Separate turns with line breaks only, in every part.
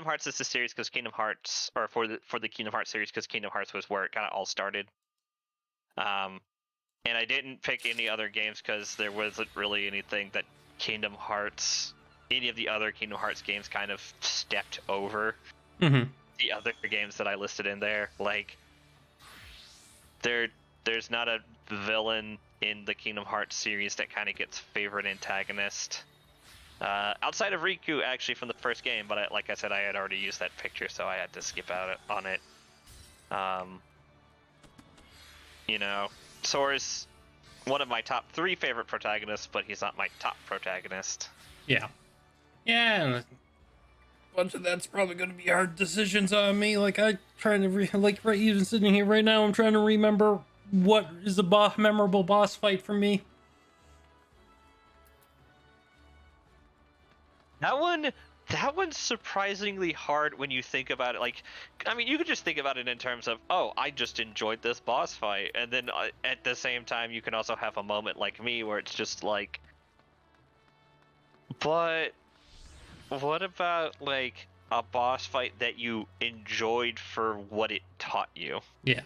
Hearts is the series because Kingdom Hearts, or for the Kingdom Hearts series, because Kingdom Hearts was where it kind of all started. And I didn't pick any other games because there wasn't really anything that Kingdom Hearts, any of the other Kingdom Hearts games, kind of stepped over the other games that I listed in there. Like, there's not a villain in the Kingdom Hearts series that kind of gets favorite antagonist. Outside of Riku, actually, from the first game, but like I said, I had already used that picture, so I had to skip out on it. You know, Sora's one of my top 3 favorite protagonists, but he's not my top protagonist.
Yeah. Yeah. A bunch of that's probably going to be hard decisions on me. Like, I'm trying to, like, right, even sitting here right now, I'm trying to remember what is a memorable boss fight for me.
That one's surprisingly hard when you think about it. Like, I mean, you could just think about it in terms of, oh, I just enjoyed this boss fight, and then at the same time, you can also have a moment like me where it's just like, but what about like a boss fight that you enjoyed for what it taught you?
Yeah.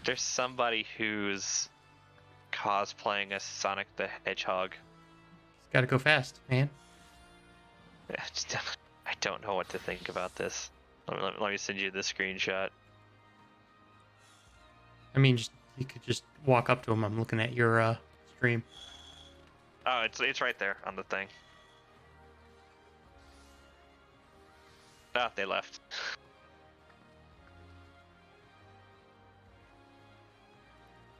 There's somebody who's cosplaying as Sonic the Hedgehog.
It's got to go fast, man.
I don't know what to think about this. Let me send you the screenshot.
I mean, you could just walk up to him. I'm looking at your stream.
Oh, it's right there on the thing. Ah, they left.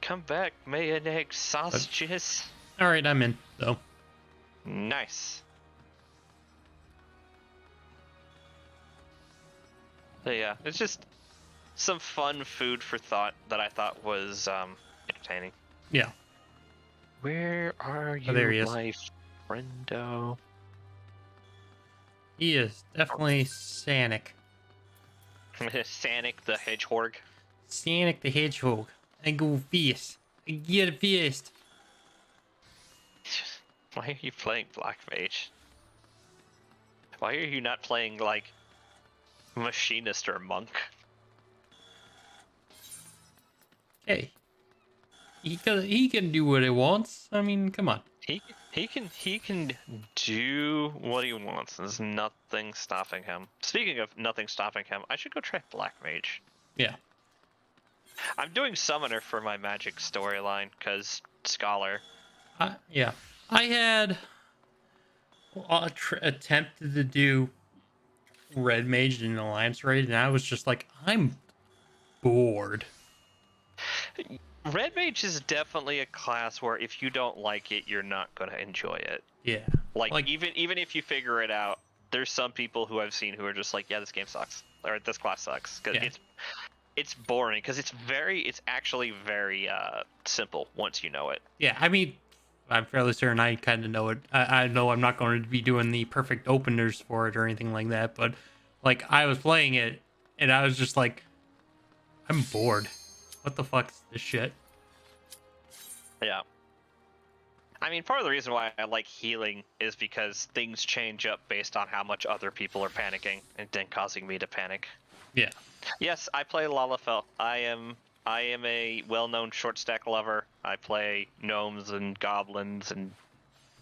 Come back, may and egg sausages.
All right, I'm in though.
Nice. So yeah, it's just some fun food for thought that I thought was entertaining.
Yeah.
Where are you,
there he is.
my friendo?
He is definitely Sonic.
Sonic the Hedgehog.
Sonic the Hedgehog. I go fast. I get fast.
Why are you playing Black Mage? Why are you not playing like Machinist or Monk?
Hey, he can do what he wants. I mean, come on.
He can do what he wants. There's nothing stopping him. Speaking of nothing stopping him, I should go try Black Mage.
Yeah.
I'm doing Summoner for my Magic storyline because Scholar.
Yeah. I had attempted to do Red Mage in Alliance Raid, and I was just like, I'm bored.
Red Mage is definitely a class where if you don't like it, you're not going to enjoy it.
Yeah.
Like even if you figure it out, there's some people who I've seen who are just like, yeah, this game sucks, or this class sucks, because it's boring, because it's actually very simple once you know it.
Yeah, I mean, I'm fairly certain I kind of know it. I know I'm not going to be doing the perfect openers for it or anything like that, but like I was playing it and I was just like, I'm bored. What the fuck is this shit?
Yeah. I mean, part of the reason why I like healing is because things change up based on how much other people are panicking and then causing me to panic.
Yeah.
Yes, I play Lalafell. I am a well-known short stack lover. I play gnomes and goblins and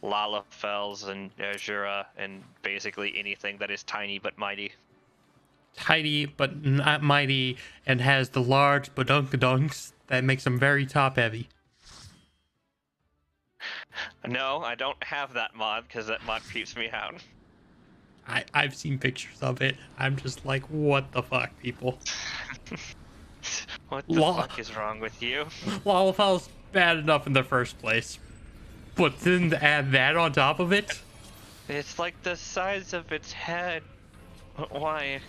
Lalafells and Azura and basically anything that is tiny but mighty.
Tidy but not mighty, and has the large badunkadunks that makes them very top heavy.
No, I don't have that mod because that mod creeps me out.
I've seen pictures of it. I'm just like, what the fuck, people?
What the fuck is wrong with you?
Lalafell's bad enough in the first place, but then to add that on top of it?
It's like the size of its head. Why?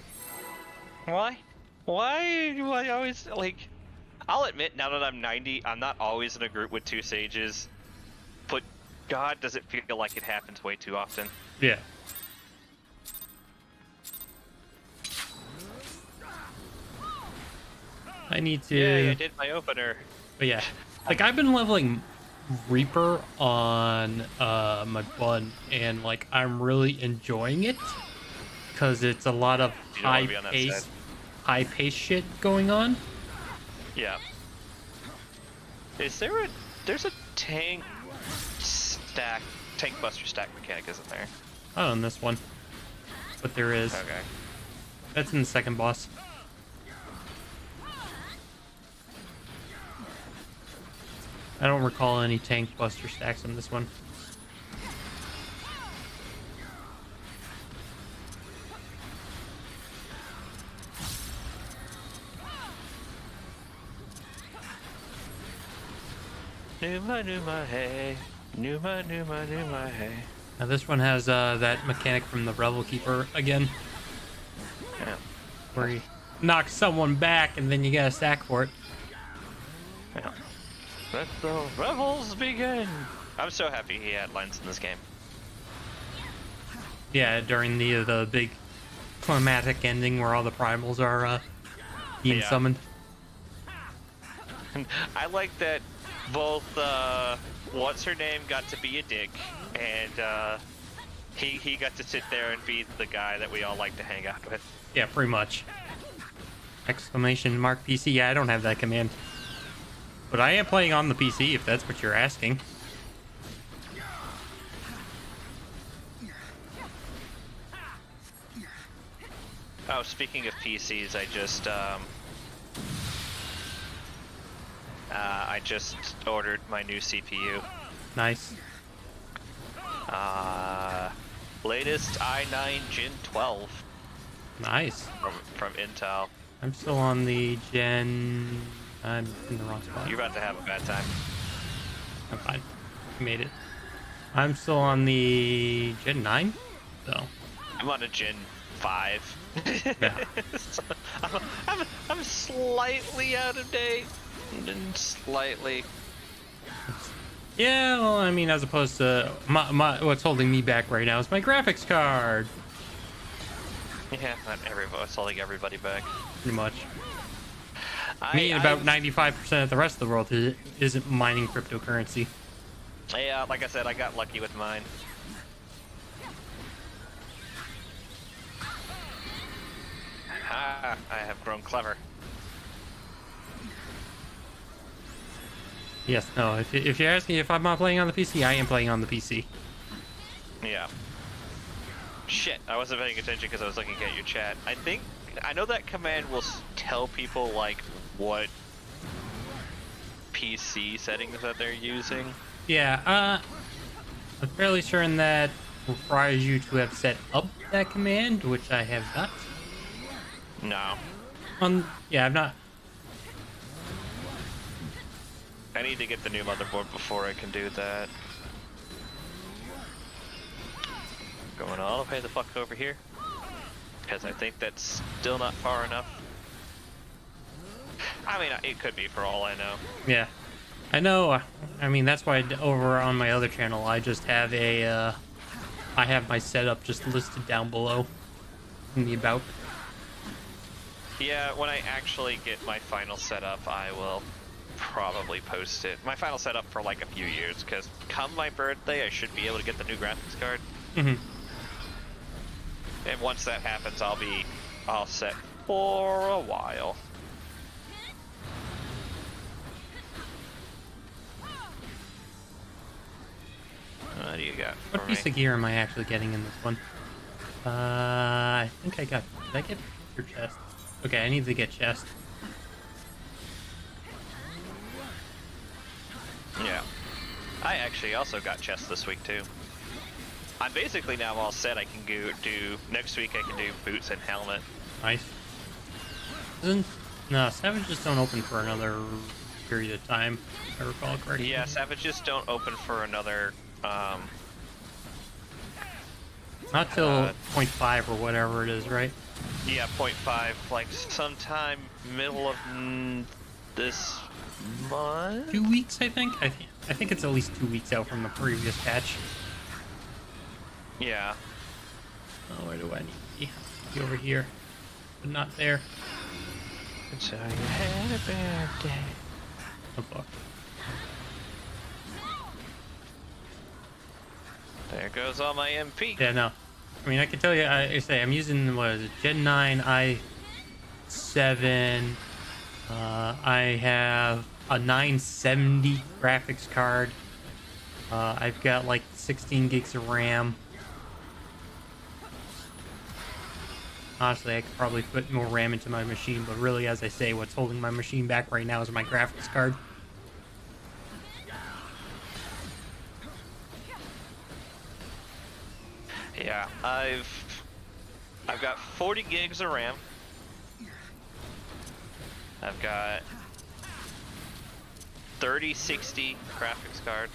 Why? Why do I always, like... I'll admit, now that I'm 90, I'm not always in a group with 2 sages, but God, does it feel like it happens way too often.
Yeah. I need to...
Yeah, I did my opener.
But yeah, like I've been leveling Reaper on my bun, and like I'm really enjoying it because it's a lot of
You don't wanna be on that side.
high pace shit going on.
Yeah. Is there there's a tank buster stack mechanic, isn't there?
Not on this one, but there is.
Okay.
That's in the second boss. I don't recall any tank buster stacks on this one.
Numa, hey. Numa, hey.
Now this one has that mechanic from the Revel Keeper again,
Yeah.
where you knock someone back and then you get a stack for it.
Yeah. Let the revels begin. I'm so happy he had lines in this game.
Yeah, during the big climatic ending where all the primals are being
Yeah.
summoned.
I like that both what's her name got to be a dick, and he got to sit there and be the guy that we all like to hang out with.
Yeah, pretty much. Exclamation mark PC. Yeah, I don't have that command. But I am playing on the PC, if that's what you're asking.
Oh, speaking of PCs, I just ordered my new CPU.
Nice.
Latest i9 Gen 12
Nice.
from Intel.
I'm still on the Gen... I'm in the wrong spot.
You're about to have a bad time.
I'm fine. I made it. I'm still on the Gen 9, so...
I'm on a Gen 5.
Yeah.
So I'm slightly out of date. Slightly.
Yeah, well, I mean, as opposed to... what's holding me back right now is my graphics card.
Yeah, not everybody. It's holding everybody back.
Pretty much. Me and about 95% of the rest of the world isn't mining cryptocurrency.
Yeah, like I said, I got lucky with mine. I have grown clever.
Yes, no, if you're asking if I'm not playing on the PC, I am playing on the PC.
Yeah. Shit, I wasn't paying attention because I was looking at your chat. I know that command will tell people, like, what PC settings that they're using.
Yeah, I'm fairly certain that requires you to have set up that command, which I have not.
No.
Yeah, I've not.
I need to get the new motherboard before I can do that. Going all the way the fuck over here. Because I think that's still not far enough. I mean, it could be for all I know.
Yeah, I know. I mean, that's why over on my other channel, I just have I have my setup just listed down below in the about.
Yeah, when I actually get my final setup, I will probably post it. My final setup for like a few years, because come my birthday, I should be able to get the new graphics card.
Mm-hmm.
And once that happens, I'll be all set for a while. What do you got for
What piece
me?
of gear am I actually getting in this one? I think I got... Did I get your chest? Okay, I need to get chest.
Yeah. I actually also got chest this week too. I'm basically now all set. I can do next week. I can do boots and helmet.
Nice. No, savages don't open for another period of time, if I recall correctly.
Yeah, savages don't open for another.
Not till 0.5 or whatever it is, right?
Yeah, 0.5. Like sometime middle of this month.
2 weeks, I think. I think it's at least 2 weeks out from the previous patch.
Yeah.
Oh, where do I need to be? Be over here, but not there.
So you had a birthday.
Oh fuck.
There goes all my MP.
Yeah, no. I mean, I can tell you, I say I'm using, what is it, Gen 9 i7. I have a 970 graphics card. I've got like 16 gigs of RAM. Honestly, I could probably put more RAM into my machine, but really, as I say, what's holding my machine back right now is my graphics card.
Yeah, I've got 40 gigs of RAM. I've got 3060 graphics card.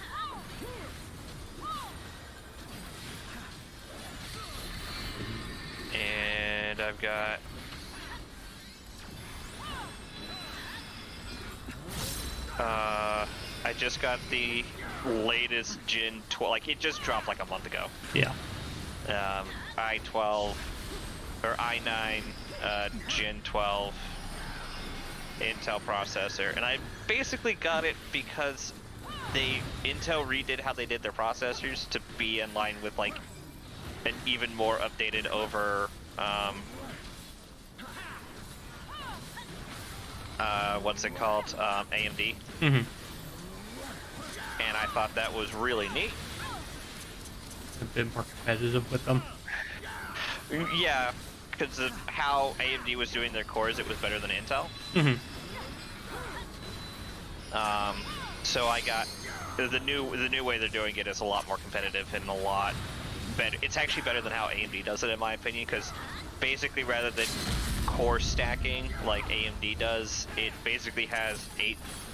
And I've got I just got the latest Gen 12, like it just dropped like a month ago.
Yeah.
i12 or i9 Gen 12 Intel processor, and I basically got it because Intel redid how they did their processors to be in line with like an even more updated over what's it called, AMD.
Mm-hmm.
And I thought that was really neat.
A bit more competitive with them.
Yeah, because of how AMD was doing their cores, it was better than Intel.
Mm-hmm.
So I got the new way they're doing it is a lot more competitive and a lot better. It's actually better than how AMD does it, in my opinion, because basically rather than core stacking like AMD does, it basically has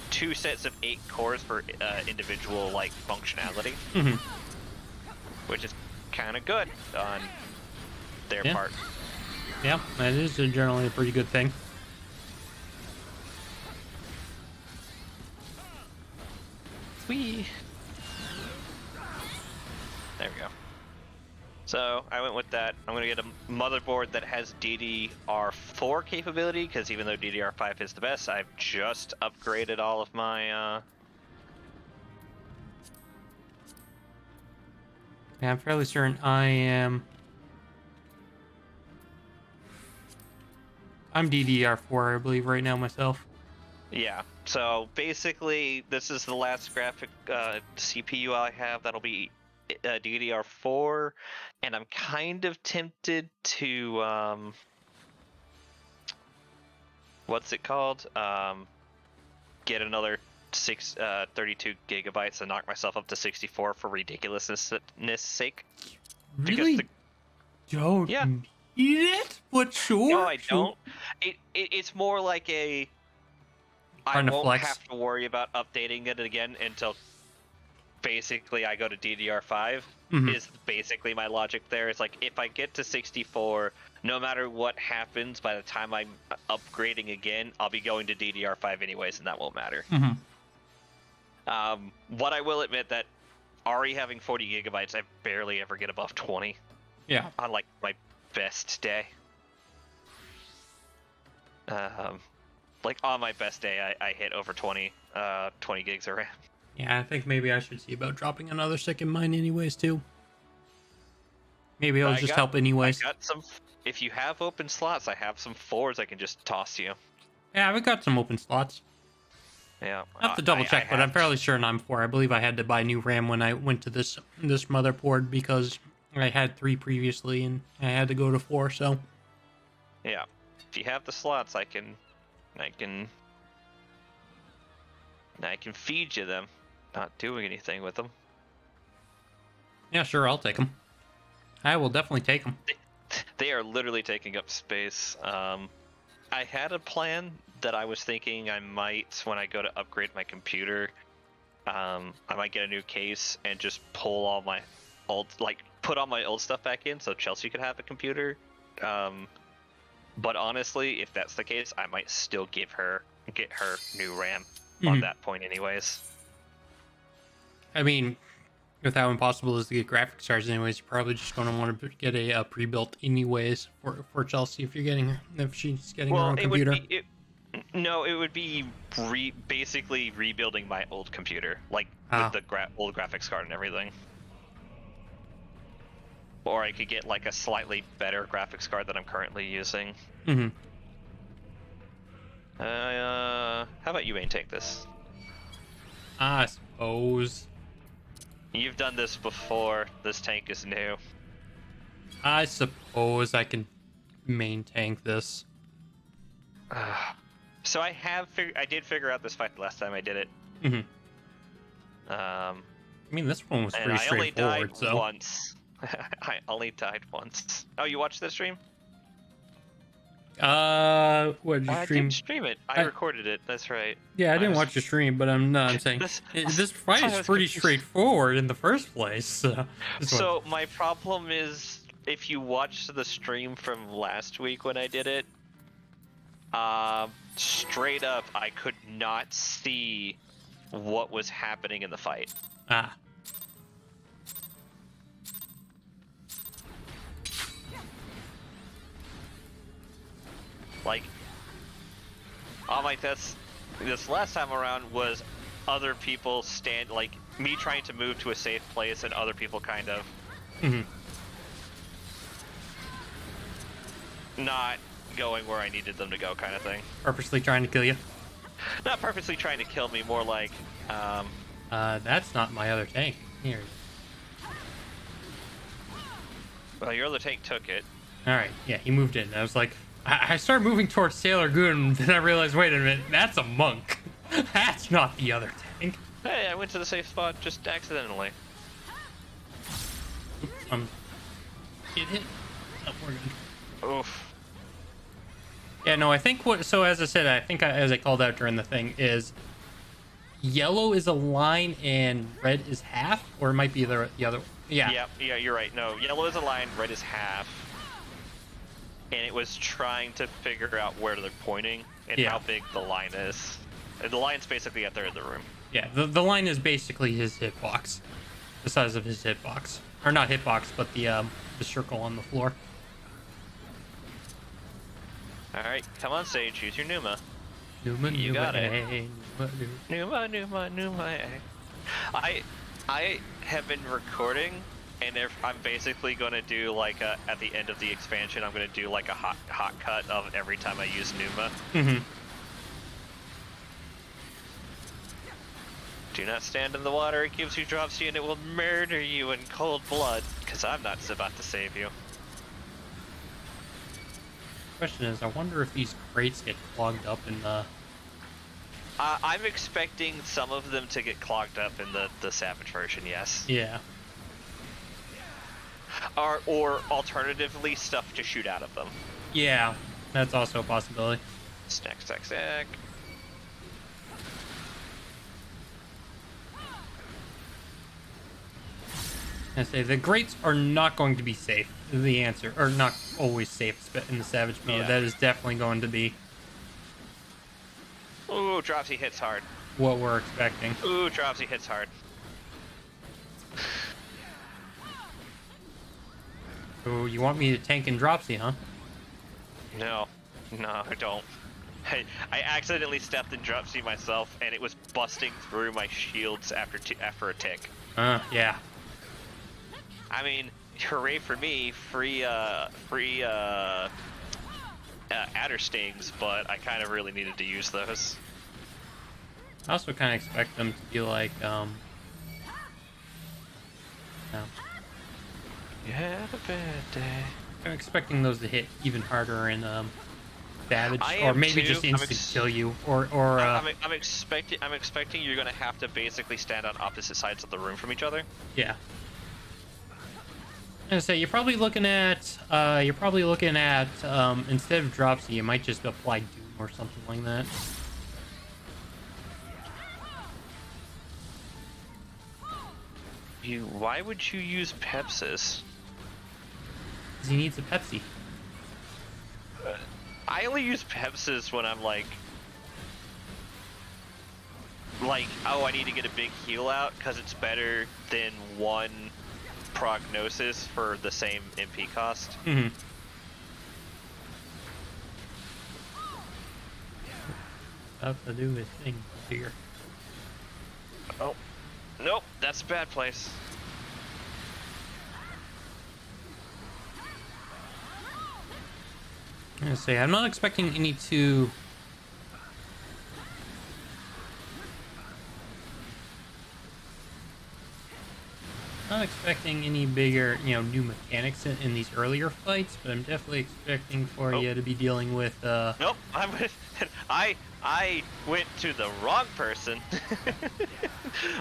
two sets of 8 cores for individual like functionality,
Mm-hmm.
which is kind of good on their part.
Yeah, that is generally a pretty good thing.
Whee! There we go. So I went with that. I'm gonna get a motherboard that has DDR4 capability, because even though DDR5 is the best, I've just upgraded all of my
Yeah, I'm fairly certain I'm DDR4, I believe, right now myself.
yeah. So basically, this is the last graphic CPU I have. That'll be DDR4, and I'm kind of tempted to what's it called? Get another 32 gigabytes and knock myself up to 64 for ridiculousness sake.
Really? Don't
Yeah.
need it? But sure.
No, I
sure.
don't. It's more like I
Trying to
won't
flex.
have to worry about updating it again until basically I go to DDR5.
Mhm.
Is basically my logic there. It's like if I get to 64, no matter what happens, by the time I'm upgrading again, I'll be going to DDR5 anyways, and that won't matter.
Mhm.
What I will admit that already having 40 gigabytes, I barely ever get above 20.
Yeah.
On like my best day. Like on my best day, I hit over 20 gigs of RAM.
Yeah, I think maybe I should see about dropping another stick in mine anyways, too. Maybe it'll just help anyways.
I got some. If you have open slots, I have some 4s I can just toss you.
Yeah, we got some open slots.
Yeah.
I have to double check, but I'm fairly sure I'm 4. I believe I had to buy new RAM when I went to this motherboard because I had 3 previously and I had to go to 4, so.
Yeah. If you have the slots, I can feed you them. Not doing anything with them.
Yeah, sure, I'll take them. I will definitely take them.
They are literally taking up space. I had a plan that I was thinking I might, when I go to upgrade my computer, I might get a new case and just pull all my old, like, put all my old stuff back in so Chelsea could have a computer. But honestly, if that's the case, I might still get her new RAM on that point anyways. I
mean, with how impossible it is to get graphics cards anyways, you're probably just going to want to get a pre-built anyways for Chelsea if she's getting her own computer.
It would be basically rebuilding my old computer, like with the old graphics card and everything. or I could get like a slightly better graphics card than I'm currently using.
Mm-hmm.
How about you main take this?
I suppose.
You've done this before. This tank is new.
I suppose I can main tank this.
So I did figure out this fight the last time I did it.
Mm-hmm. I mean, this one was
And
pretty
I only
straightforward,
died
so.
once. I only died once. Oh, you watched this stream?
What did you
I
stream?
didn't stream it. I recorded it. That's right.
Yeah, I didn't watch the stream, but I'm saying this fight is pretty straightforward in the first place.
So my problem is, if you watched the stream from last week when I did it, straight up, I could not see what was happening in the fight.
Ah.
Like, all my deaths this last time around was other people like me trying to move to a safe place and other people kind of not going where I needed them to go, kind of thing.
Purposely trying to kill you?
Not purposely trying to kill me, more like,
that's not my other tank. Here.
well, your other tank took it.
Alright, yeah, he moved in. I was like, I started moving towards Sailor Goon, and then I realized, wait a minute, that's a monk. That's not the other tank.
Hey, I went to the safe spot just accidentally.
Get hit. Oh, we're good.
Oof.
Yeah, no, I think so as I said, I think as I called out during the thing, is yellow is a line and red is half, or it might be the other. Yeah.
Yeah, you're right. No, yellow is a line, red is half. And it was trying to figure out where they're pointing and how big the line is. And the line's basically at the end of the room.
Yeah, the line is basically his hitbox. The size of his hitbox. Or not hitbox, but the circle on the floor.
Alright, come on Sage, use your Numa.
You
got it.
Numa.
I have been recording, and I'm basically going to do like at the end of the expansion, I'm going to do like a hot cut of every time I use Numa.
Mm-hmm.
Do not stand in the water, it gives you dropsy and it will murder you in cold blood, because I'm not about to save you.
Question is, I wonder if these crates get clogged up in the...
I'm expecting some of them to get clogged up in the Savage version, yes.
Yeah.
Or alternatively, stuff to shoot out of them.
Yeah, that's also a possibility.
Snack, snack, snack.
I say the grates are not going to be safe. Is the answer, or not always safe in the Savage mode.
Yeah.
That is definitely going to be.
Ooh, dropsy hits hard.
What we're expecting.
Ooh, dropsy hits hard.
So you want me to tank and dropsy, huh?
No, I don't. I accidentally stepped in dropsy myself, and it was busting through my shields after a tick.
Yeah.
I mean, hooray for me, free adder stings, but I kind of really needed to use those.
I also kind of expect them to be like, no.
You had a bad day.
I'm expecting those to hit even harder in Savage,
I
or
am
maybe
too.
just instant kill you, or
I'm expecting you're gonna have to basically stand on opposite sides of the room from each other.
Yeah. I was gonna say you're probably looking at instead of dropsy, you might just apply Doom or something like that.
Why would you use Pepsis?
Because he needs a Pepsi.
I only use Pepsis when I'm like, oh, I need to get a big heal out because it's better than one prognosis for the same MP cost.
Mm-hmm. About to do his thing here.
Oh, nope, that's a bad place.
I'm gonna say I'm not expecting any too. Not expecting any bigger, new mechanics in these earlier fights, but I'm definitely expecting for you to be dealing with.
Nope, I went to the wrong person.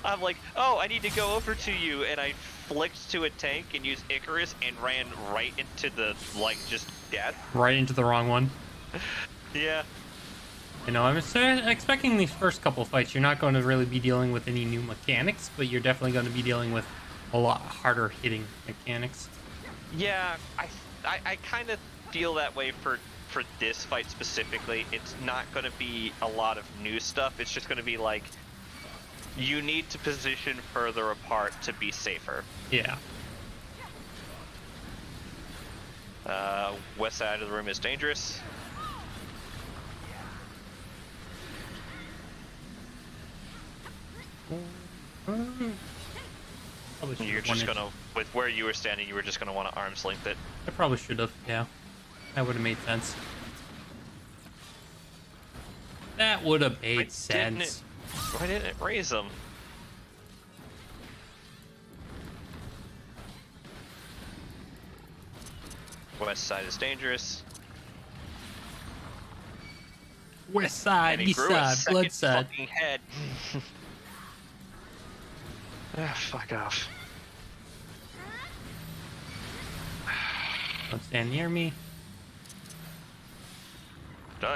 I'm like, oh, I need to go over to you, and I flicked to a tank and used Icarus and ran right into the just death.
Right into the wrong one.
Yeah.
I'm expecting these first couple fights, you're not going to really be dealing with any new mechanics, but you're definitely going to be dealing with a lot harder hitting mechanics.
Yeah, I kind of feel that way for this fight specifically. It's not going to be a lot of new stuff. It's just going to be like, you need to position further apart to be safer.
Yeah.
West side of the room is dangerous. You're just gonna, with where you were standing, you were just gonna want to arm's length it.
I probably should have, yeah. That would have made sense. That would have made sense.
Why didn't it raise them? West side is dangerous.
West side, east side, blood side.
Fucking head. Fuck off.
Don't stand near me.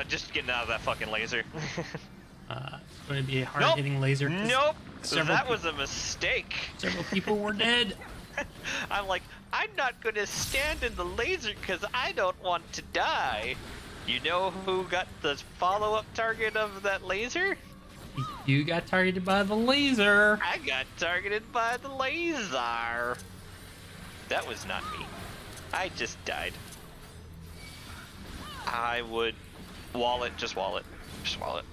Just getting out of that fucking laser.
It's going to be a hard-hitting laser.
Nope. That was a mistake.
Several people were dead.
I'm like, I'm not going to stand in the laser because I don't want to die. You know who got the follow-up target of that laser?
You got targeted by the laser.
I got targeted by the laser. That was not me. I just died. I would wall it, just wall it. Just wall it.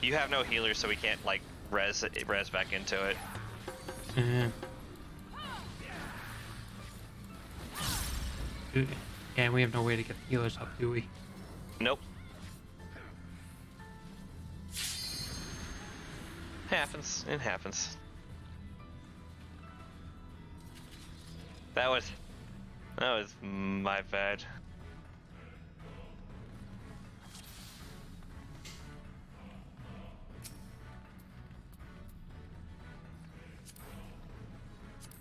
You have no healer, so we can't like res back into it.
Yeah, we have no way to get the healers up, do we?
Nope. Happens. It happens. That was my bad.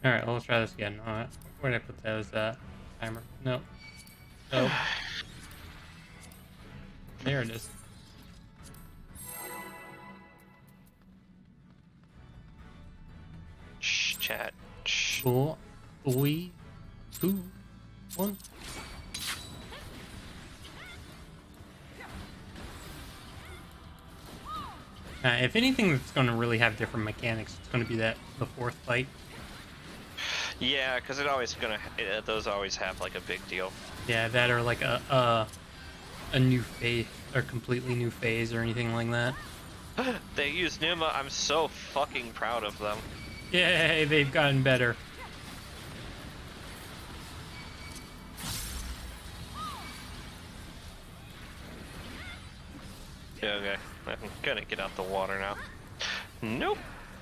Alright, well, let's try this again. Where did I put that? Was that timer? No. Oh. There it is.
Shh, chat. Shh.
4, 3, 2, 1. If anything that's going to really have different mechanics, it's going to be the fourth fight.
Yeah, because those always have like a big deal.
Yeah, that or like a new phase or completely new phase or anything like that.
They use Numa. I'm so fucking proud of them.
Yay, they've gotten better.
Okay, I'm gonna get out the water now. Nope.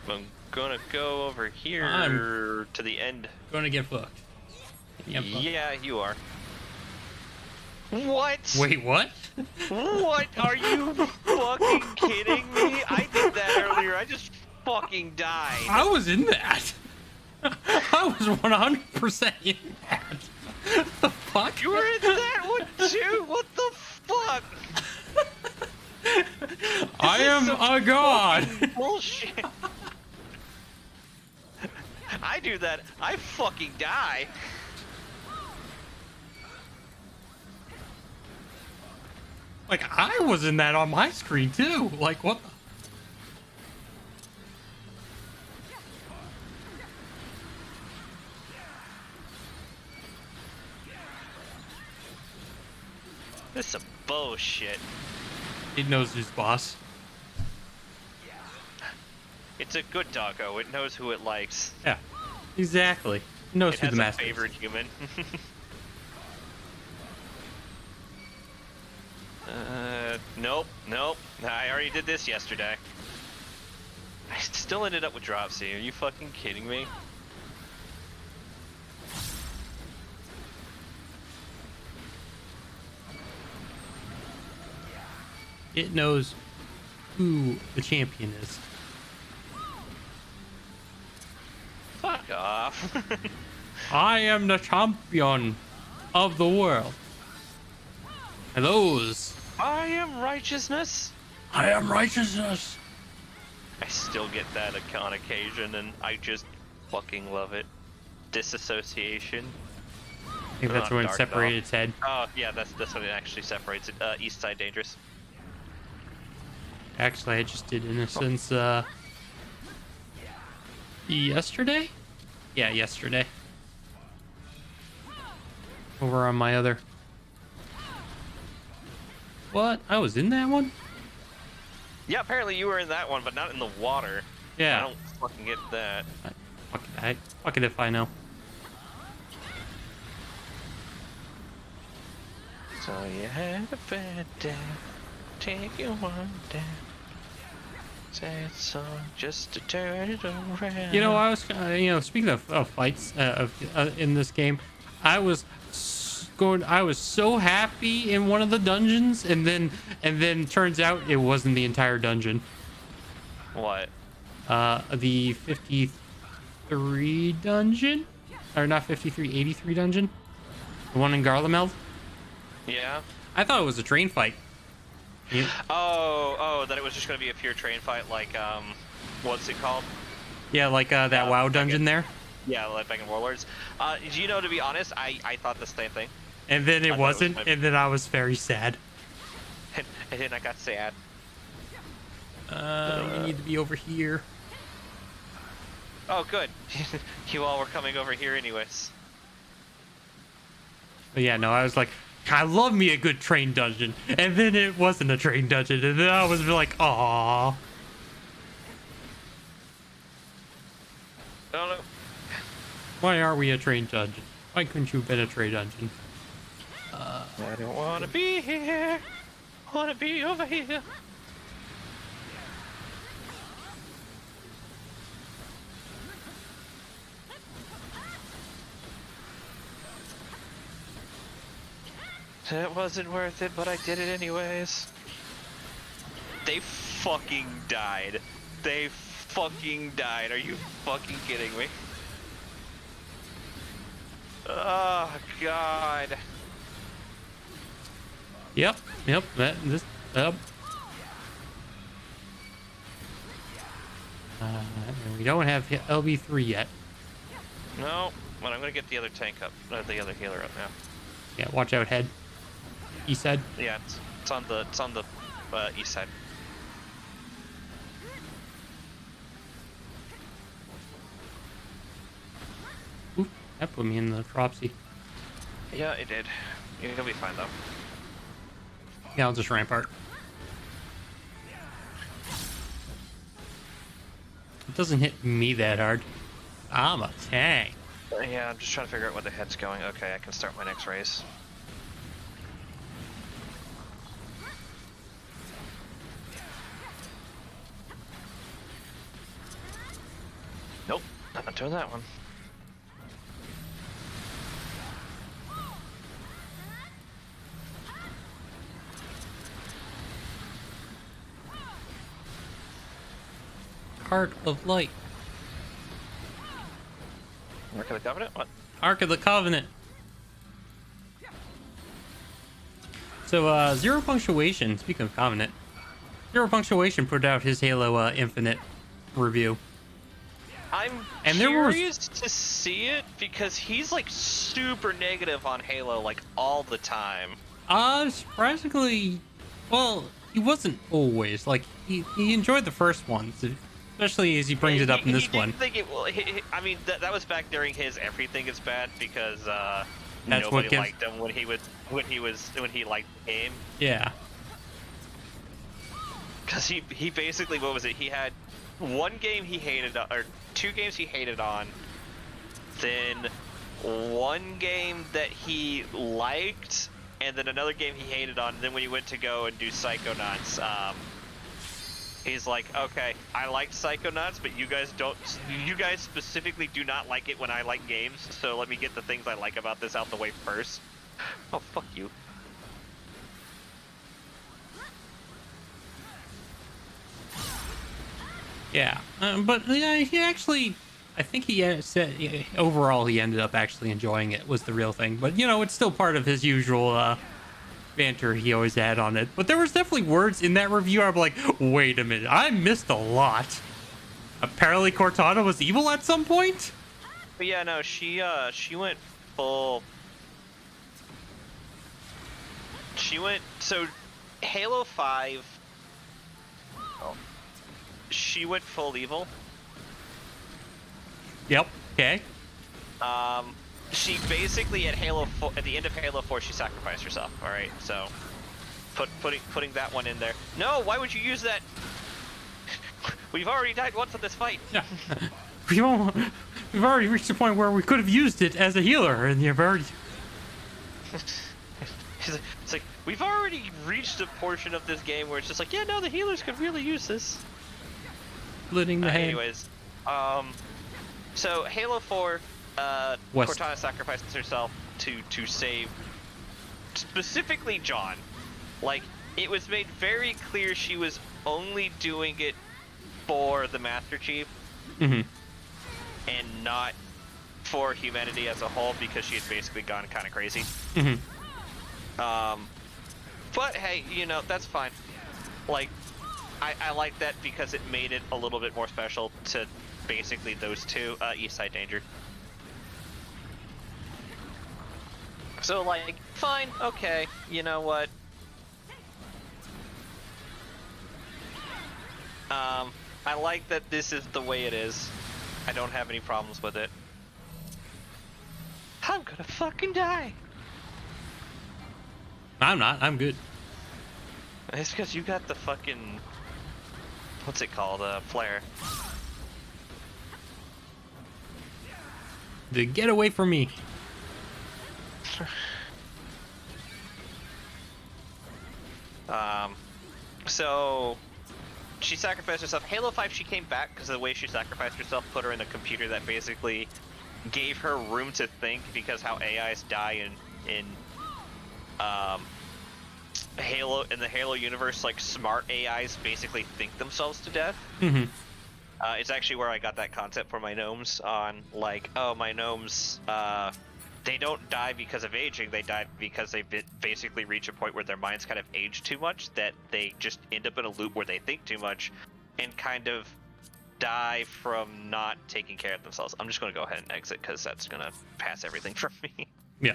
I'm gonna go over here to the end.
Gonna get fucked.
Yeah, you are. What?
Wait, what?
What? Are you fucking kidding me? I did that earlier. I just fucking died.
I was in that. I was 100% in that. What the fuck?
You were in that one too? What the fuck?
I am a god.
Bullshit. I do that. I fucking die.
Like, I was in that on my screen too. Like, what the?
This is some bullshit.
It knows who's boss.
It's a good doggo. It knows who it likes.
Yeah, exactly. knows
It
who
has
the
a
master is.
favorite human. Nope. I already did this yesterday. I still ended up with Dropsy. Are you fucking kidding me?
It knows who the champion is.
Fuck off.
I am the champion of the world. And those.
I am righteousness.
I am righteousness.
I still get that on occasion, and I just fucking love it. Disassociation.
I think that's when it separated its head.
Oh yeah, that's when it actually separates it. East side dangerous.
Actually, I just did Innocence yesterday? Yeah, yesterday. Over on my other. What? I was in that one?
Yeah, apparently you were in that one, but not in the water.
Yeah.
I don't fucking get that.
Fuck it if I know.
So you had a bad day, take you one down. Sad song just to turn it around.
You know, I was, speaking of fights in this game, I was so happy in one of the dungeons, and then turns out it wasn't the entire dungeon.
What?
The 53 dungeon, or not 53, 83 dungeon, the one in Garlemald.
Yeah.
I thought it was a train fight. Yeah.
Oh, that it was just gonna be a pure train fight, like what's it called?
Yeah, like that WoW dungeon there.
Yeah, like back in Warlords. Do you know, to be honest, I thought the same thing.
And then it wasn't, and then I was very sad.
And then I got sad.
You need to be over here.
Oh, good. You all were coming over here anyways.
But yeah, no, I was like, I love me a good train dungeon. And then it wasn't a train dungeon, and then I was like, aww.
I don't know.
Why aren't we a train dungeon? Why couldn't you have been a train dungeon?
I don't want to be here. I want to be over here. It wasn't worth it, but I did it anyways. They fucking died. They fucking died. Are you fucking kidding me? Oh, God.
Yep. We don't have LB3 yet.
No, but I'm gonna get the other tank up, the other healer up now.
Yeah, watch out, head. East side.
Yeah, it's on the east side.
Oop, that put me in the dropsy.
Yeah, it did. You'll be fine though.
Yeah, I'll just rampart. It doesn't hit me that hard. I'm a tank.
Yeah, I'm just trying to figure out where the head's going. Okay, I can start my next race. Nope, not doing that one.
Heart of Light.
Ark of the Covenant? What?
Ark of the Covenant. So, Zero Punctuation, speaking of Covenant, Zero Punctuation put out his Halo Infinite review.
I'm
and
curious to see it because he's like super negative on Halo like all the time.
Surprisingly, well, he wasn't always. Like, he enjoyed the first ones, especially as he brings it up in this one.
Think it, well, I mean, that was back during his Everything is Bad because
That's
nobody liked him when he liked the game.
Yeah.
Because he basically, what was it? He had one game he hated, or two games he hated on. Then one game that he liked, and then another game he hated on. And then when he went to go and do Psychonauts, he's like, okay, I liked Psychonauts, but you guys don't. You guys specifically do not like it when I like games. So let me get the things I like about this out the way first. Oh, fuck you.
Yeah, but yeah, he actually, I think he said overall he ended up actually enjoying it was the real thing. But you know, it's still part of his usual banter he always had on it. But there was definitely words in that review I'm like, wait a minute, I missed a lot. Apparently Cortana was evil at some point?
But yeah, no, she went full. She went so Halo 5. Oh, she went full evil.
Yep. Okay.
She basically at the end of Halo 4, she sacrificed herself. All right, so putting that one in there. No, why would you use that? We've already died once in this fight.
Yeah. We've already reached the point where we could have used it as a healer, and you've already.
It's like we've already reached a portion of this game where it's just like, yeah, no, the healers could really use this.
Splitting the hand.
Anyways, so Halo 4, Cortana sacrifices herself to save specifically John. Like, it was made very clear she was only doing it for the Master Chief,
and
not for humanity as a whole, because she had basically gone kind of crazy. But hey, you know, that's fine. Like, I like that because it made it a little bit more special to basically those two. East Side Danger. So, like, fine, okay, you know what? I like that this is the way it is. I don't have any problems with it. I'm gonna fucking die.
I'm not. I'm good.
It's because you got the fucking... What's it called? Flare.
Get away from me.
So... She sacrificed herself. Halo 5, she came back because of the way she sacrificed herself put her in a computer that basically gave her room to think, because how AIs die in Halo, in the Halo universe, like, smart AIs basically think themselves to death. It's actually where I got that concept for my gnomes on, like, oh, my gnomes, they don't die because of aging, they die because they basically reach a point where their minds kind of age too much, that they just end up in a loop where they think too much and kind of die from not taking care of themselves. I'm just going to go ahead and exit because that's going to pass everything for me.
Yeah.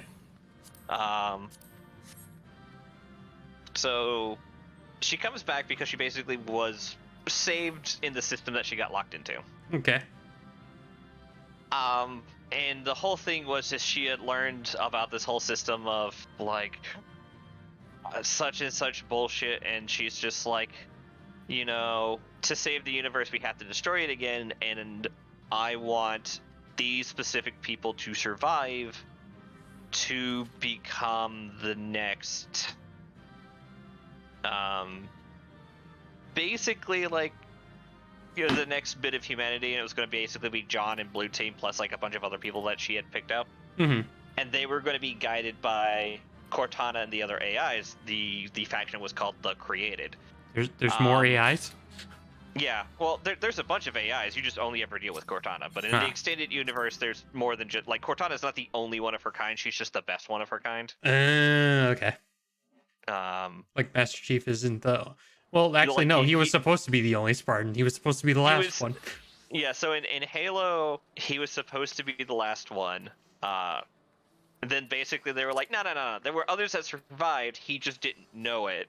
So she comes back because she basically was saved in the system that she got locked into.
Okay.
And the whole thing was just she had learned about this whole system of, like, such and such bullshit, and she's just like, you know, to save the universe, we have to destroy it again, and I want these specific people to survive to become the next, basically, like, you know, the next bit of humanity, and it was going to basically be John and Blue Team plus like a bunch of other people that she had picked up, and they were going to be guided by Cortana and the other AIs. The faction was called the Created.
There's more AIs.
Yeah, well, there's a bunch of AIs. You just only ever deal with Cortana, but in the extended universe, there's more than just, like, Cortana's not the only one of her kind. She's just the best one of her kind.
Okay. Like Master Chief isn't the. Well, actually, no. He was supposed to be the only Spartan. He was supposed to be the last one.
Yeah. So in Halo, he was supposed to be the last one. Then basically they were like, no. There were others that survived. He just didn't know it.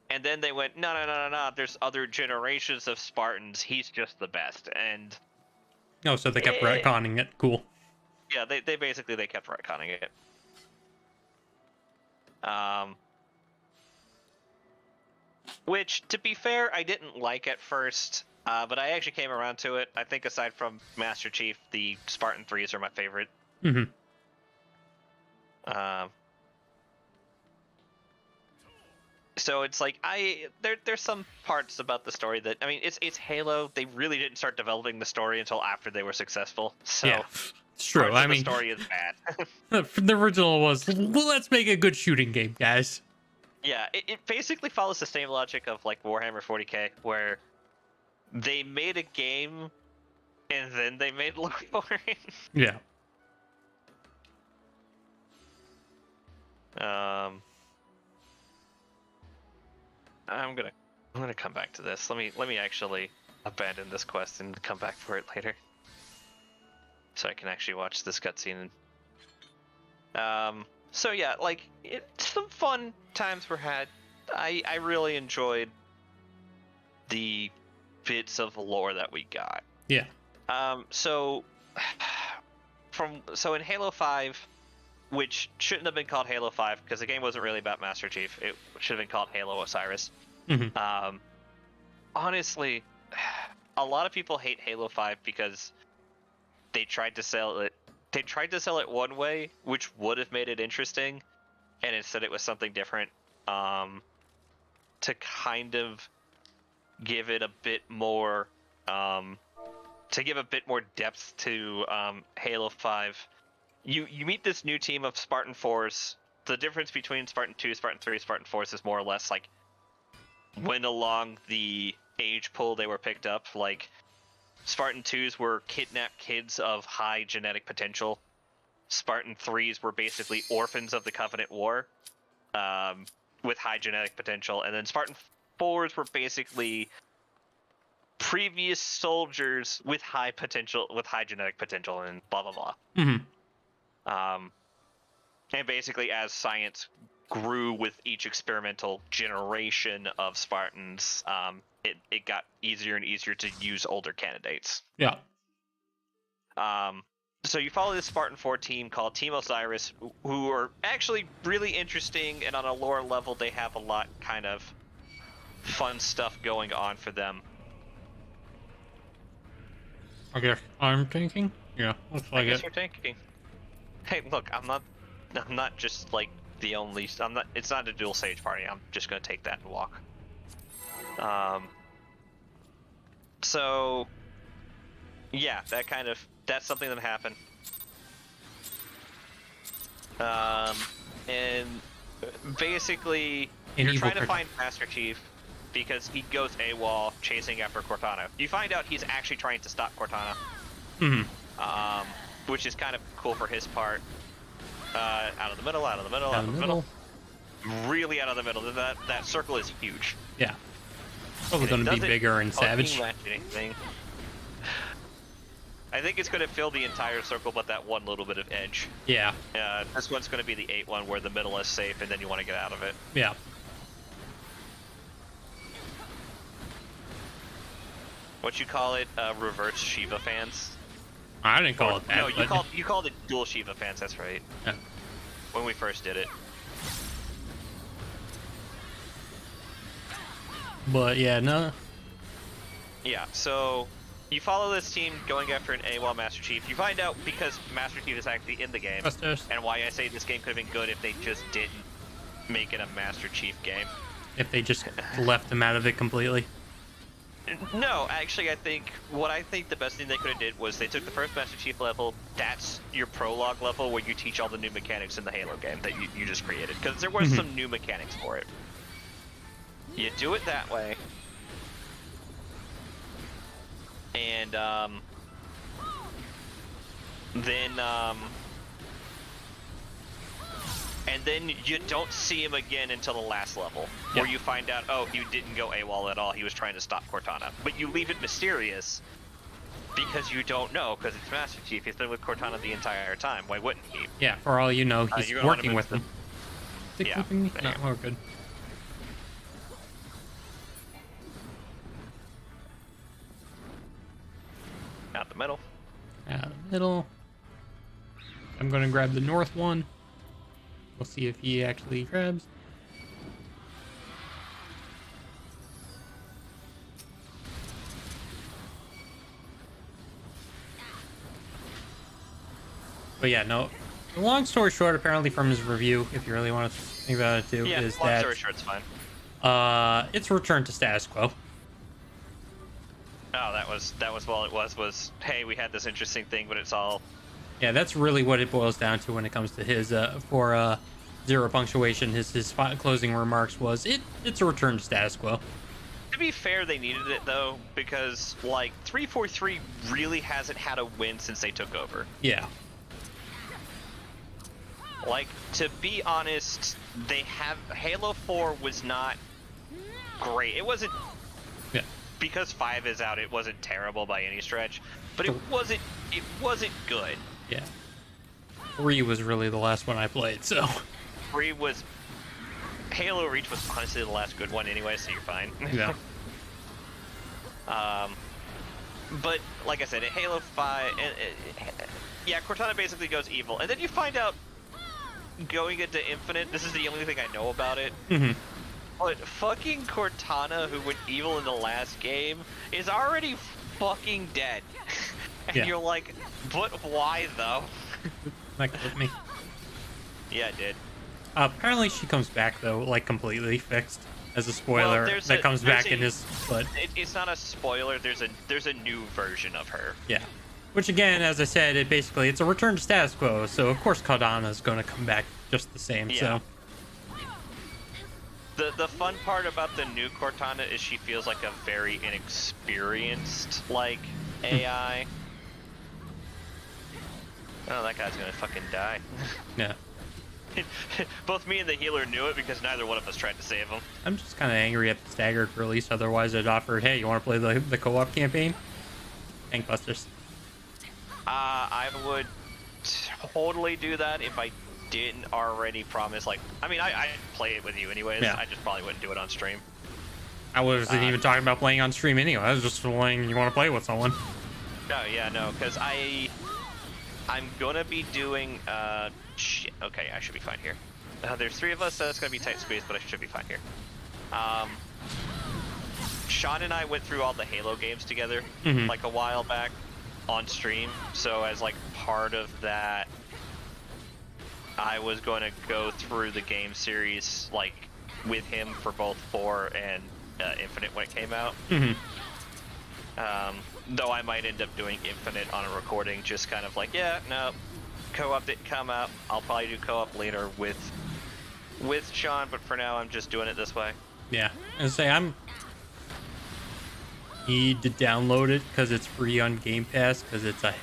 And then they went, no. There's other generations of Spartans. He's just the best. And
oh, so they kept retconning it. Cool.
Yeah, they kept retconning it. Which, to be fair, I didn't like at first, but I actually came around to it. I think aside from Master Chief, the Spartan 3s are my favorite. So it's like there's some parts about the story that, I mean, it's Halo. They really didn't start developing the story until after they were successful. So
Yeah, it's true.
parts
I
of
mean,
the story is bad.
the original was, well, let's make a good shooting game, guys.
Yeah, it basically follows the same logic of like Warhammer 40K, where they made a game and then they made lore for it.
Yeah.
I'm gonna come back to this. Let me actually abandon this quest and come back for it later, so I can actually watch this cutscene. So yeah, like some fun times were had. I really enjoyed the bits of lore that we got.
Yeah.
So in Halo 5, which shouldn't have been called Halo 5 because the game wasn't really about Master Chief. It should have been called Halo Osiris.
Mm-hmm.
Honestly, a lot of people hate Halo 5 because they tried to sell it. They tried to sell it one way, which would have made it interesting, and instead it was something different. To kind of give it a bit more, to give a bit more depth to Halo 5. You meet this new team of Spartan 4s. The difference between Spartan 2, Spartan 3, Spartan 4s is more or less like when along the age pool they were picked up. Like Spartan 2s were kidnapped kids of high genetic potential. Spartan 3s were basically orphans of the Covenant War, with high genetic potential, and then Spartan 4s were basically previous soldiers with high potential, with high genetic potential, and blah blah blah.
Mm-hmm.
And basically, as science grew with each experimental generation of Spartans, it got easier and easier to use older candidates.
Yeah.
So you follow this Spartan 4 team called Team Osiris, who are actually really interesting, and on a lore level, they have a lot kind of fun stuff going on for them.
I guess I'm tanking? Yeah, looks like
I guess
it.
you're tanking. Hey, look, I'm not just like the only. I'm not. It's not a dual sage party. I'm just gonna take that and walk. So, yeah, that's something that happened. And basically, you're trying to find Master Chief because he goes AWOL chasing after Cortana. You find out he's actually trying to stop Cortana.
Mm-hmm.
Which is kind of cool for his part. Out of the middle, out of the middle, out of the middle. Really out of the middle. That circle is huge.
Yeah. Probably going to be bigger and savage.
I think it's going to fill the entire circle, but that one little bit of edge.
Yeah.
This one's going to be the 8 one where the middle is safe and then you want to get out of it.
Yeah.
What you call it? Reverse Shiva fans?
I didn't call it that.
No, you called it dual Shiva fans. That's right.
Yeah.
When we first did it.
But yeah, no.
Yeah, so you follow this team going after an AWOL Master Chief. You find out because Master Chief is actually in the game, and why I say this game could have been good if they just didn't make it a Master Chief game.
If they just left him out of it completely.
No, actually, I think the best thing they could have did was they took the first Master Chief level. That's your prologue level where you teach all the new mechanics in the Halo game that you just created, because there were some new mechanics for it. You do it that way, and then you don't see him again until the last level, where you find out, oh, he didn't go AWOL at all, he was trying to stop Cortana. But you leave it mysterious, because you don't know, because it's Master Chief, he's been with Cortana the entire time, why wouldn't he?
Yeah, for all you know, he's working with them. Is it keeping me? No, we're good.
Out the middle.
Out the middle. I'm gonna grab the north one. We'll see if he actually grabs. But yeah, no. Long story short, apparently from his review, if you really want to think about it too, is
long
that
story short, it's fine.
It's returned to status quo.
Oh, that was all it was hey, we had this interesting thing, but it's all.
Yeah, that's really what it boils down to when it comes to his for zero punctuation. His closing remarks was it's a return to status quo.
To be fair, they needed it though, because like 343 really hasn't had a win since they took over.
Yeah.
Like, to be honest, Halo 4 was not great. It wasn't.
Yeah.
Because 5 is out, it wasn't terrible by any stretch, but it wasn't good.
Yeah. 3 was really the last one I played, so.
3 was. Halo Reach was honestly the last good one anyway, so you're fine.
Yeah.
But like I said, in Halo 5, yeah, Cortana basically goes evil, and then you find out going into Infinite. This is the only thing I know about it.
Mm-hmm.
But fucking Cortana, who went evil in the last game, is already fucking dead. And
Yeah.
you're like, but why though?
That killed me.
Yeah, it did.
Apparently she comes back though, like completely fixed. As a spoiler,
Well,
that comes back in his. But
it's not a spoiler. There's a new version of her.
yeah, which again, as I said, it's a return to status quo. So of course Cardana is going to come back just the same.
Yeah.
So
The fun part about the new Cortana is she feels like a very inexperienced like AI. Oh, that guy's gonna fucking die.
yeah,
Both me and the healer knew it because neither one of us tried to save him.
I'm just kind of angry at the staggered release. Otherwise, I'd offer, hey, you want to play the co-op campaign? Tankbusters.
I would totally do that if I didn't already promise. Like, I mean, I'd play it with you anyways.
Yeah.
I just probably wouldn't do it on stream.
I wasn't even talking about playing on stream anyway. I was just playing. You want to play with someone?
No, yeah, no, because I'm gonna be doing shit. Okay, I should be fine here. There's 3 of us, so it's gonna be tight space, but I should be fine here. Sean and I went through all the Halo games together like a while back on stream. So as like part of that, I was going to go through the game series like with him for both 4 and Infinite when it came out. Though I might end up doing Infinite on a recording, just kind of like, yeah, no, co-op didn't come out. I'll probably do co-op later with Sean, but for now I'm just doing it this way.
Yeah, and say need to download it because it's free on Game Pass because it's a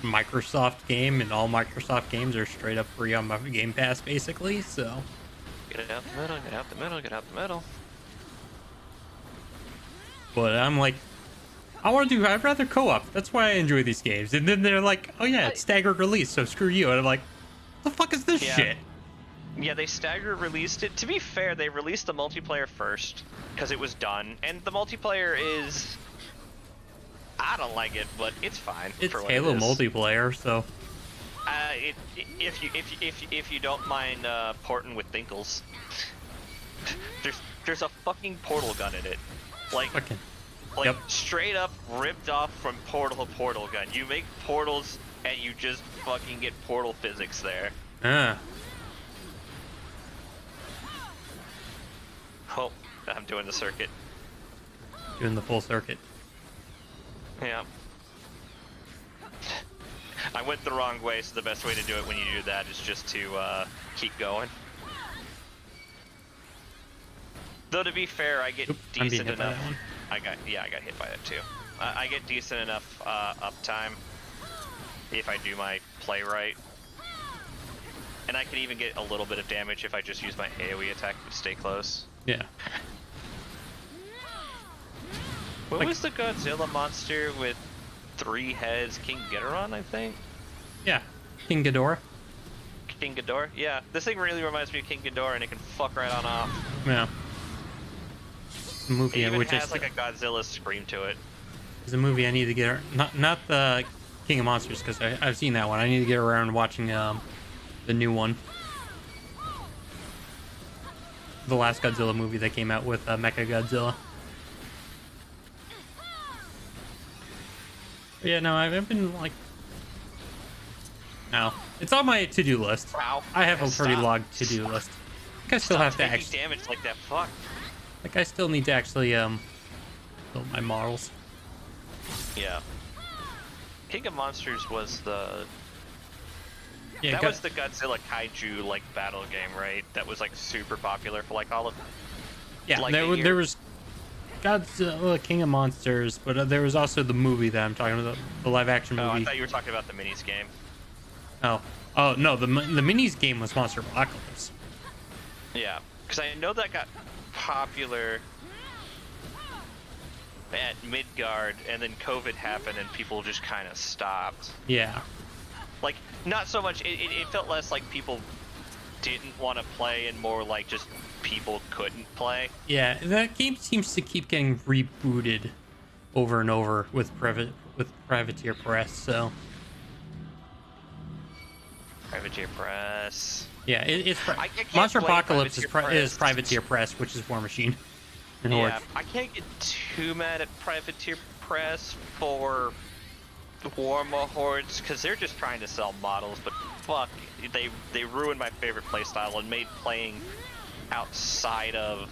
Microsoft game, and all Microsoft games are straight up free on Game Pass basically. So
Get it out the middle, get out the middle, get out the middle.
but I'm like, I'd rather co-op. That's why I enjoy these games. And then they're like, oh yeah, it's staggered release, so screw you. And I'm like, the fuck is this shit?
Yeah, they staggered released it. To be fair, they released the multiplayer first because it was done, and the multiplayer is. I don't like it, but it's fine.
It's
for what
Halo
it is.
multiplayer, so.
If you don't mind porting with Dinkles, there's a fucking portal gun in it, like
Fucking.
like straight up ripped off from Portal to portal gun. You make portals and you just fucking get portal physics there. Oh, I'm doing the circuit.
Doing the full circuit.
Yeah. I went the wrong way, so the best way to do it when you do that is just to keep going. Though to be fair, I get decent enough. I got hit by that too. I get decent enough uptime if I do my play right. And I can even get a little bit of damage if I just use my AoE attack to stay close.
Yeah.
What was the Godzilla monster with 3 heads? King Ghidorah, I think?
Yeah. King Ghidorah.
King Ghidorah? Yeah. This thing really reminds me of King Ghidorah, and it can fuck right on off.
Yeah. The movie,
It even
which
has
is
like a Godzilla scream to it.
is a movie I need to get. Not the King of Monsters, because I've seen that one. I need to get around watching the new one. The last Godzilla movie that came out with Mecha Godzilla. But yeah, no, I've been like. No, it's on my to-do list.
Wow.
I have a pretty
Stop.
long to-do list. I think I still
Stop
have to
taking
actually.
damage like that. Fuck.
Like, I still need to actually build my models.
Yeah. King of Monsters was the
Yeah,
that was the Godzilla Kaiju like battle game, right? That was like super popular for like all of like a year.
there was Godzilla King of Monsters, but there was also the movie that I'm talking about, the live action
Oh, I
movie.
thought you were talking about the minis game.
Oh no, the minis game was Monster Apocalypse.
Yeah, because I know that got popular at Midgard, and then COVID happened, and people just kind of stopped.
Yeah.
Like, not so much. It felt less like people didn't want to play, and more like just people couldn't play.
Yeah, that game seems to keep getting rebooted over and over with Privateer Press. So.
Privateer Press.
Yeah, it's
I can't
Monster
blame
Apocalypse is
Press.
Privateer Press, which is War Machine. And
Yeah,
Horde.
I can't get too mad at Privateer Press for Warma Hordes, because they're just trying to sell models, but fuck, they ruined my favorite playstyle and made playing outside of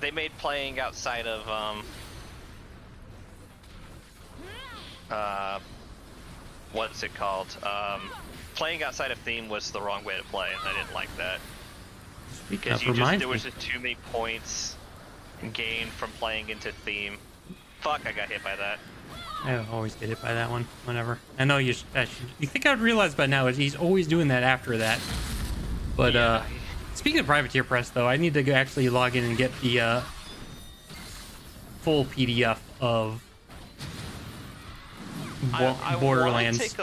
they made playing outside of what's it called? Playing outside of theme was the wrong way to play, and I didn't like that. Because there was just too many points gained from playing into theme. Fuck, I got hit by that.
I always get hit by that one, whenever. I know you think I would realize by now is he's always doing that after that. But,
yeah.
Speaking of Privateer Press, though, I need to go actually log in and get the, full PDF of Borderlands.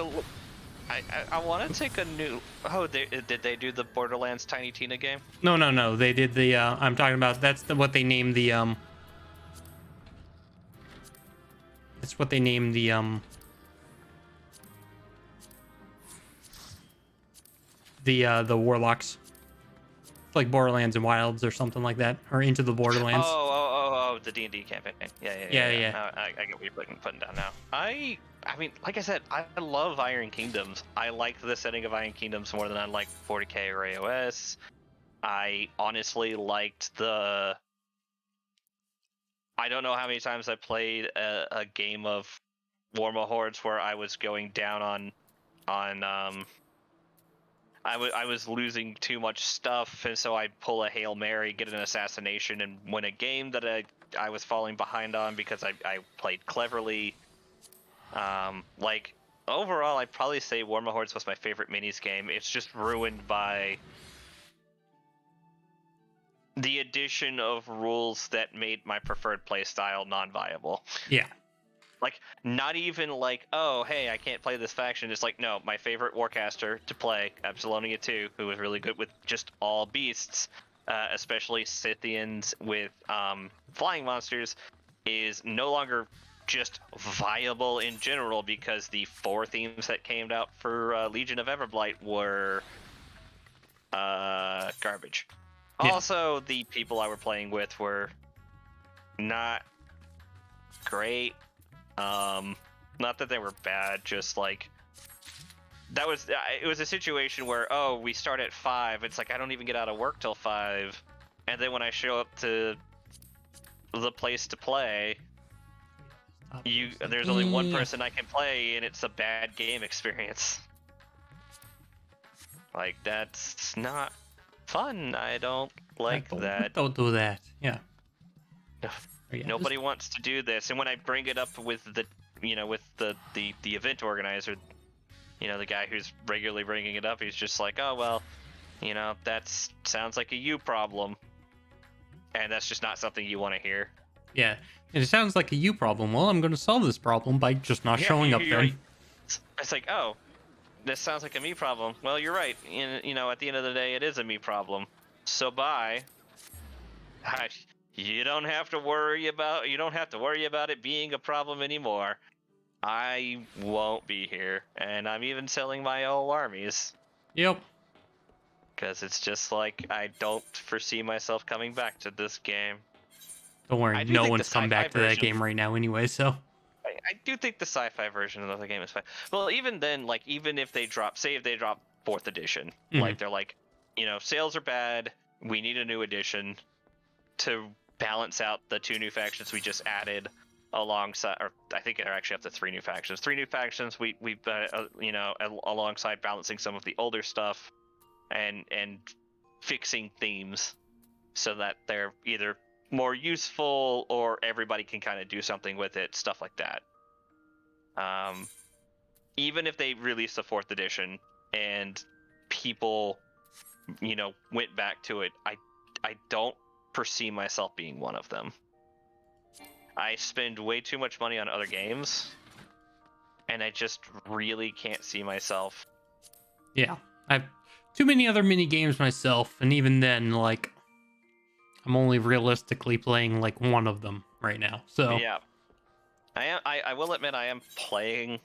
I want to take a new... Oh, did they do the Borderlands Tiny Tina game?
No. They did the, I'm talking about, that's what they named the, That's what they named the Warlocks. It's like Borderlands and Wilds or something like that, or Into the Borderlands.
Oh, the D&D campaign.
Yeah.
I get what you're putting down now. I mean, like I said, I love Iron Kingdoms. I like the setting of Iron Kingdoms more than I like 40k or AOS. I honestly liked the... I don't know how many times I played a game of Warma Hordes where I was going down on I was losing too much stuff, and so I'd pull a Hail Mary, get an assassination, and win a game that I was falling behind on because I played cleverly. Like, overall, I'd probably say Warma Hordes was my favorite minis game. It's just ruined by the addition of rules that made my preferred playstyle non-viable.
Yeah.
Like, not even like, oh, hey, I can't play this faction. It's like, no, my favorite warcaster to play, Absalonia 2, who was really good with just all beasts, especially Scythians with flying monsters, is no longer just viable in general because the 4 themes that came out for Legion of Everblight were garbage. Yeah. Also, the people I were playing with were not great. Not that they were bad, just like it was a situation where, oh, we start at 5. It's like I don't even get out of work till 5, and then when I show up to the place to play, there's only one person I can play, and it's a bad game experience. Like, that's not fun. I don't like that.
Don't do that. Yeah.
Nobody wants to do this, and when I bring it up with the event organizer, the guy who's regularly bringing it up, he's just like, oh well, that sounds like a you problem, and that's just not something you want to hear.
Yeah, and it sounds like a you problem. Well, I'm going to solve this problem by just not showing up there.
It's like, oh, this sounds like a me problem. Well, you're right. At the end of the day, it is a me problem. So bye. You don't have to worry about it being a problem anymore. I won't be here, and I'm even selling my old armies.
Yep.
Because it's just like, I don't foresee myself coming back to this game.
Don't worry, no one's come back to that game right now anyway, so.
I do think the sci-fi version of the game is fine. Well, even then, like even if they drop, say if they drop 4th edition, like they're like, sales are bad. We need a new edition to balance out the 2 new factions we just added alongside, or I think they're actually up to 3 new factions. 3 new factions we've alongside balancing some of the older stuff and fixing themes so that they're either more useful or everybody can kind of do something with it, stuff like that. Even if they release a 4th edition and people went back to it, I don't foresee myself being one of them. I spend way too much money on other games, and I just really can't see myself.
Yeah, I have too many other mini games myself, and even then, like, I'm only realistically playing like one of them right now. So
yeah, I will admit I am playing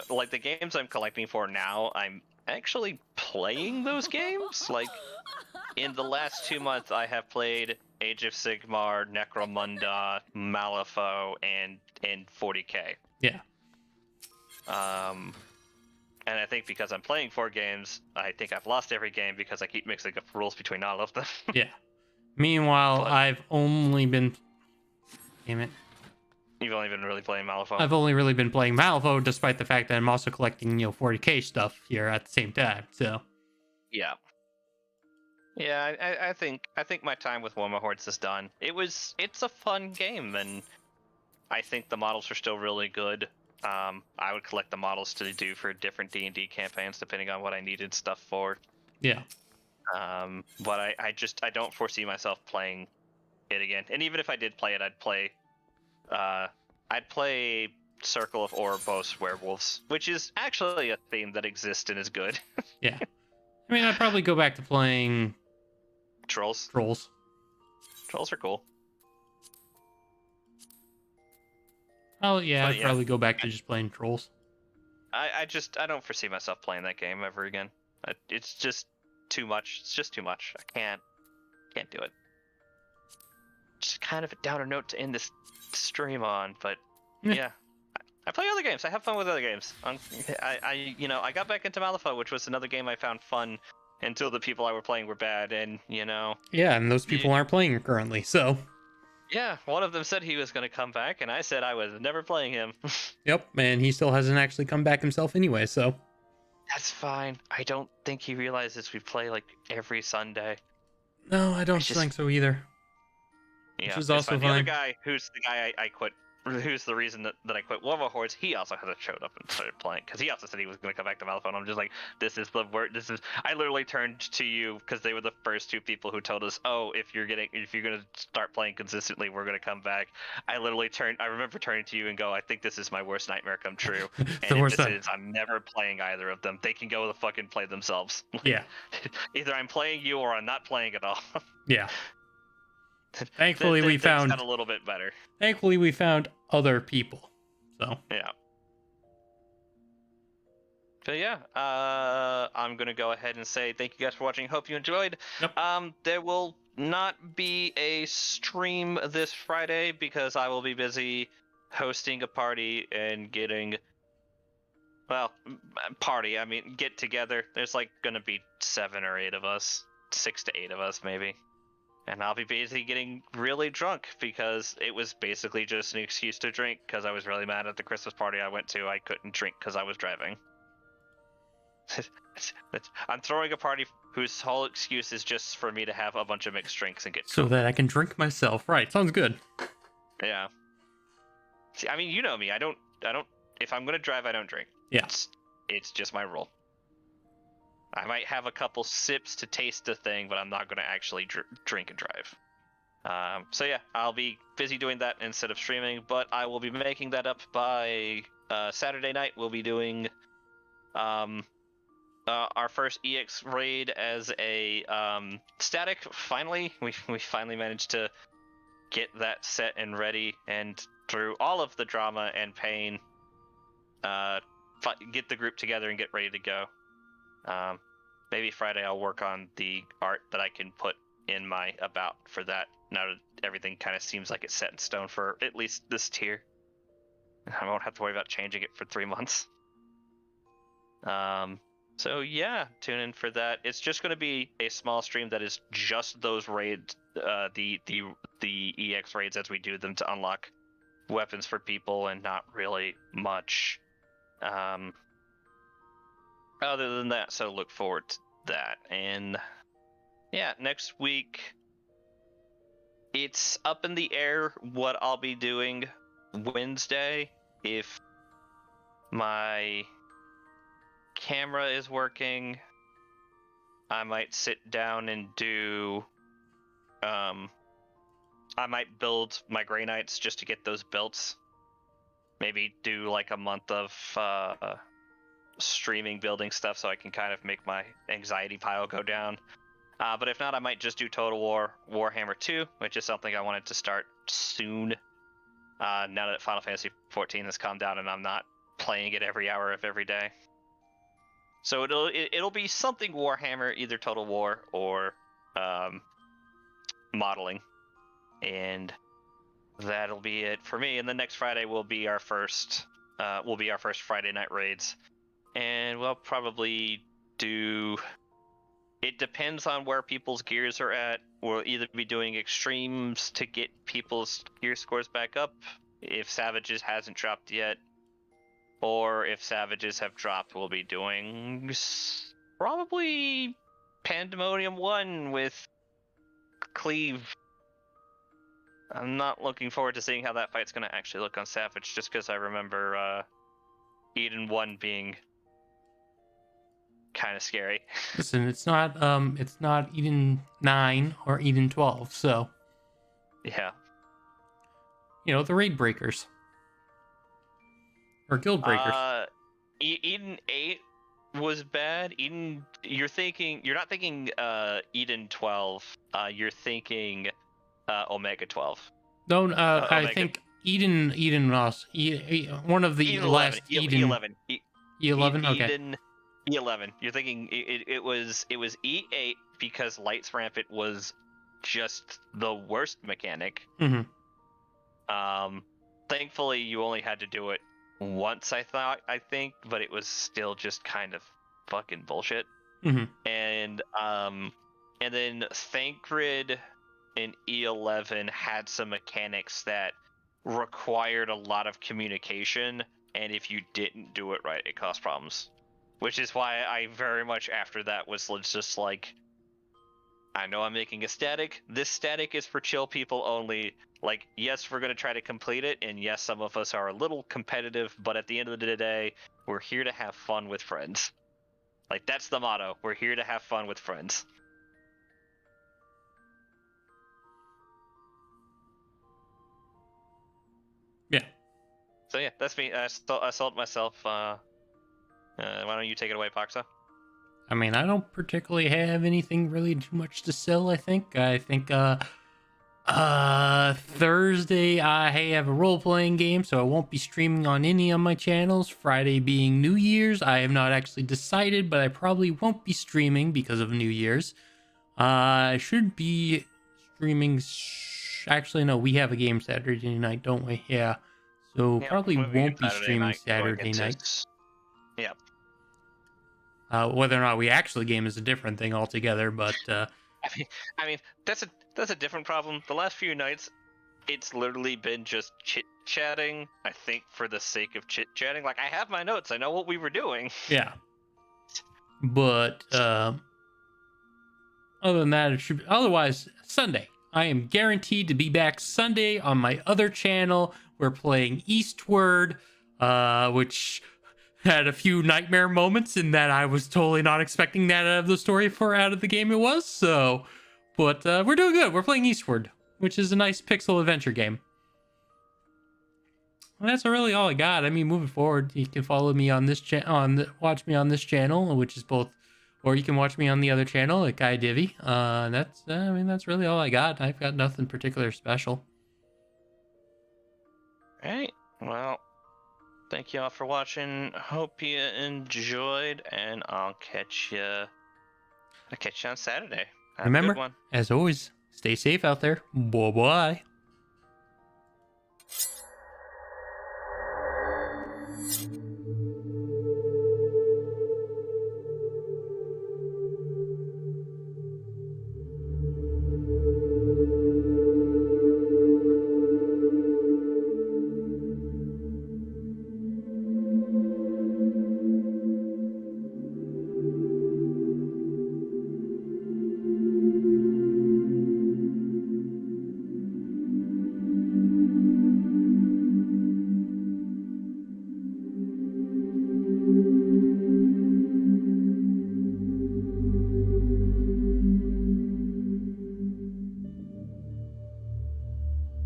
like the games I'm collecting for now. I'm actually playing those games. Like in the last 2 months, I have played Age of Sigmar, Necromunda, Malifaux, and 40K.
yeah.
And I think because I'm playing 4 games, I think I've lost every game because I keep mixing up rules between all of them.
Yeah. Meanwhile,
But
I've only been. Damn it.
you've only been really playing Malifaux.
I've only really been playing Malifaux, despite the fact that I'm also collecting, 40K stuff here at the same time. So.
Yeah. Yeah, I think my time with Warma Hordes is done. It's a fun game, and I think the models are still really good. I would collect the models to do for different D&D campaigns depending on what I needed stuff for.
Yeah.
But I don't foresee myself playing it again. And even if I did play it, I'd play Circle of Ouroboros Werewolves, which is actually a theme that exists and is good.
Yeah. I mean, I'd probably go back to playing
Trolls.
Trolls.
Trolls are cool.
Oh yeah,
But
I'd
yeah.
probably go back to just playing Trolls.
I don't foresee myself playing that game ever again. It's just too much. It's just too much. I can't do it. Just kind of a downer note to end this stream on, but yeah. I play other games. I have fun with other games. I got back into Malifaux, which was another game I found fun until the people I were playing were bad, and
Yeah, and those people aren't playing currently, so.
Yeah, one of them said he was going to come back, and I said I was never playing him.
Yep, and he still hasn't actually come back himself anyway, so.
That's fine. I don't think he realizes we play like every Sunday.
No, I don't think so either.
Yeah,
which is also fine.
The other guy, who's the guy I quit, who's the reason that I quit Warma Hordes, he also hasn't showed up and started playing, because he also said he was going to come back to Malifaux, and I'm just like, this is the word, I literally turned to you, because they were the first 2 people who told us, oh, if you're going to start playing consistently, we're going to come back. I remember turning to you and go, I think this is my worst nightmare come true, and I'm never playing either of them. They can go fucking play themselves.
Yeah.
Either I'm playing you or I'm not playing at all.
Yeah. Thankfully, we found
a little bit better.
Thankfully, we found other people. So
yeah. But yeah, I'm gonna go ahead and say thank you guys for watching. Hope you enjoyed.
Yep.
There will not be a stream this Friday because I will be busy hosting a party and getting. Well, party. I mean, get together. There's like gonna be 7 or 8 of us, 6 to 8 of us maybe. And I'll be basically getting really drunk because it was basically just an excuse to drink because I was really mad at the Christmas party I went to. I couldn't drink because I was driving. I'm throwing a party whose whole excuse is just for me to have a bunch of mixed drinks and get drunk.
So that I can drink myself. Right, sounds good.
Yeah. See, I mean, you know me. I don't. If I'm gonna drive, I don't drink.
Yeah.
It's just my rule. I might have a couple sips to taste the thing, but I'm not going to actually drink and drive. So yeah, I'll be busy doing that instead of streaming, but I will be making that up by Saturday night. We'll be doing our first EX raid as a static. Finally, we finally managed to get that set and ready, and through all of the drama and pain, get the group together and get ready to go. Maybe Friday I'll work on the art that I can put in my about for that. Now that everything kind of seems like it's set in stone for at least this tier. I won't have to worry about changing it for 3 months. So yeah, tune in for that. It's just going to be a small stream that is just those raids, the EX raids as we do them to unlock weapons for people, and not really much other than that. So look forward to that. And yeah, next week it's up in the air what I'll be doing Wednesday. If my camera is working, I might sit down and do I might build my Grey Knights just to get those built. Maybe do like a month of streaming building stuff so I can kind of make my anxiety pile go down. But if not, I might just do Total War Warhammer 2, which is something I wanted to start soon. Now that Final Fantasy XIV has calmed down and I'm not playing it every hour of every day. So it'll be something Warhammer, either Total War or modeling, and that'll be it for me. And the next Friday will be our first Friday night raids, and we'll probably do. It depends on where people's gears are at. We'll either be doing extremes to get people's gear scores back up if Savages hasn't dropped yet, or if Savages have dropped, we'll be doing probably Pandemonium 1 with Cleave. I'm not looking forward to seeing how that fight's going to actually look on Savage, just because I remember Eden 1 being kind of scary.
Listen, it's not Eden 9 or Eden 12, so
Yeah.
The raid breakers. Or guild breakers.
Eden 8 was bad. You're not thinking Eden 12. You're thinking Omega 12.
No, I think Eden was one of the
Eden
last
11.
Eden.
E11.
E11. Okay.
Eden E11. You're thinking it was E8 because Lights Rampant was just the worst mechanic.
Mm-hmm.
Thankfully, you only had to do it once, I think, but it was still just kind of fucking bullshit.
Mm-hmm.
And then Thancred in E11 had some mechanics that required a lot of communication, and if you didn't do it right, it caused problems. Which is why I very much after that was just like, I know I'm making a static. This static is for chill people only. Like, yes, we're going to try to complete it, and yes, some of us are a little competitive, but at the end of the day, we're here to have fun with friends. Like, that's the motto. We're here to have fun with friends.
Yeah.
So yeah, that's me. I sold myself. Why don't you take it away, Paxa?
I mean, I don't particularly have anything really too much to sell, I think. Thursday I have a role-playing game, so I won't be streaming on any of my channels. Friday being New Year's, I have not actually decided, but I probably won't be streaming because of New Year's. I should be streaming... Actually, no, we have a game Saturday night, don't we? Yeah. So probably won't be streaming Saturday night.
Yeah.
Whether or not we actually game is a different thing altogether, but
I mean that's a different problem. The last few nights, it's literally been just chit-chatting, I think, for the sake of chit-chatting. Like, I have my notes, I know what we were doing.
Yeah. But other than that, it should be, otherwise, Sunday. I am guaranteed to be back Sunday on my other channel. We're playing Eastward, which had a few nightmare moments in that I was totally not expecting that out of the story out of the game it was. So, but we're doing good. We're playing Eastward, which is a nice pixel adventure game. Well, that's really all I got. I mean, moving forward, you can follow me on this watch me on this channel, which is both, or you can watch me on the other channel at Guy Divvy. That's really all I got. I've got nothing particular special.
All right. Well, thank you all for watching. Hope you enjoyed, and I'll catch you on Saturday. Have
Remember,
a good one.
As always, stay safe out there. Bye-bye.